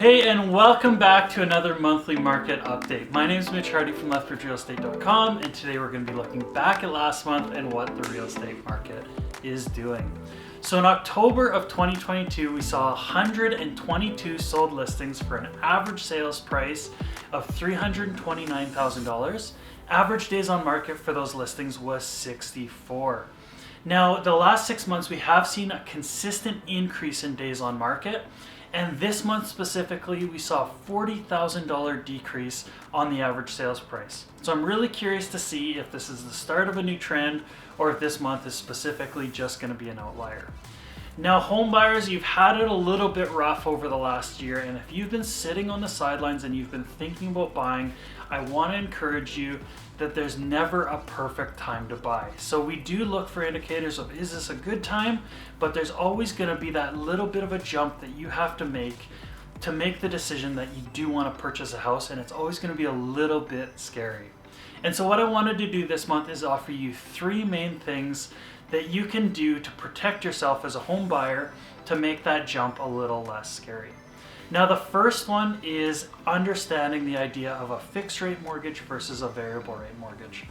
Hey, and welcome back to another monthly market update. My name is Mitch Hardy from LethbridgeRealEstate.com, and today we're going to be looking back at last month and what the real estate market is doing. So in October of 2022, we saw 122 sold listings for an average sales price of $329,000. Average days on market for those listings was 64. Now, the last 6 months, we have seen a consistent increase in days on market. And this month specifically, we saw a $40,000 decrease on the average sales price. So I'm really curious to see if this is the start of a new trend or if this month is specifically just going to be an outlier. Now, home buyers, you've had it a little bit rough over the last year, and if you've been sitting on the sidelines and you've been thinking about buying, I want to encourage you that there's never a perfect time to buy. So we do look for indicators of, is this a good time? But there's always going to be that little bit of a jump that you have to make the decision that you do want to purchase a house, and it's always going to be a little bit scary. And so what I wanted to do this month is offer you 3 main things that you can do to protect yourself as a home buyer to make that jump a little less scary. Now, the first one is understanding the idea of a fixed rate mortgage versus a variable rate mortgage.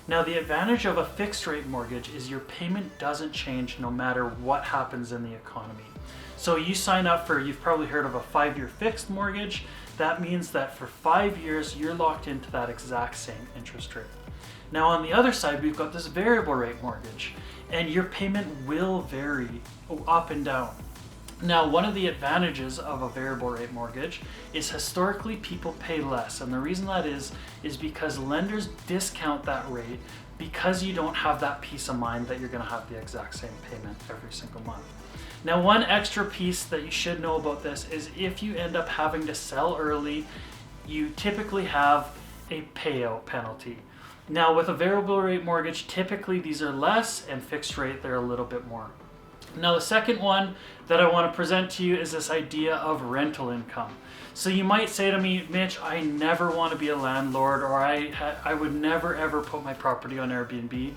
Now, the advantage of a fixed rate mortgage is your payment doesn't change no matter what happens in the economy. So you sign up for, you've probably heard of a 5-year fixed mortgage. That means that for 5 years, you're locked into that exact same interest rate. Now, on the other side, we've got this variable rate mortgage, and your payment will vary up and down. Now, one of the advantages of a variable rate mortgage is historically people pay less. And the reason that is because lenders discount that rate because you don't have that peace of mind that you're going to have the exact same payment every single month. Now, one extra piece that you should know about this is if you end up having to sell early, you typically have a payout penalty. Now, with a variable rate mortgage, typically these are less, and fixed rate, they're a little bit more. Now, the second one that I want to present to you is this idea of rental income. So you might say to me, Mitch, I never want to be a landlord, or I would never ever put my property on Airbnb.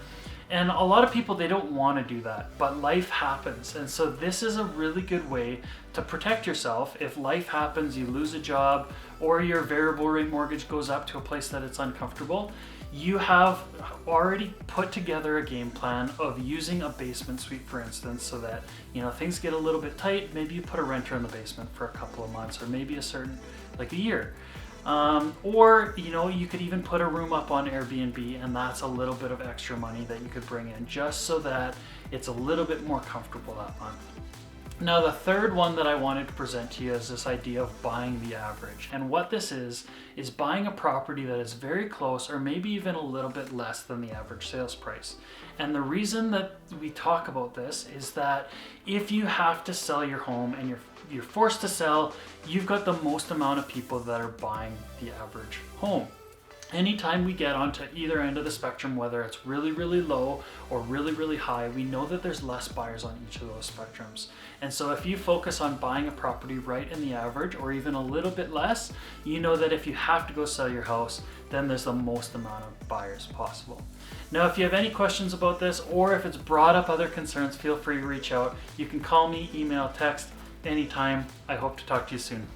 And a lot of people, they don't want to do that, but life happens. And so this is a really good way to protect yourself. If life happens, you lose a job, or your variable rate mortgage goes up to a place that it's uncomfortable, you have already put together a game plan of using a basement suite, for instance, so that, things get a little bit tight. Maybe you put a renter in the basement for a couple of months, or maybe a year. Or you could even put a room up on Airbnb, and that's a little bit of extra money that you could bring in just so that it's a little bit more comfortable that month. Now, the third one that I wanted to present to you is this idea of buying the average. And what this is buying a property that is very close or maybe even a little bit less than the average sales price. And the reason that we talk about this is that if you have to sell your home and you're forced to sell, you've got the most amount of people that are buying the average home. Anytime we get onto either end of the spectrum, whether it's really, really low or really, really high, we know that there's less buyers on each of those spectrums. And so if you focus on buying a property right in the average or even a little bit less, you know that if you have to go sell your house, then there's the most amount of buyers possible. Now, if you have any questions about this, or if it's brought up other concerns, feel free to reach out. You can call me, email, text, anytime. I hope to talk to you soon.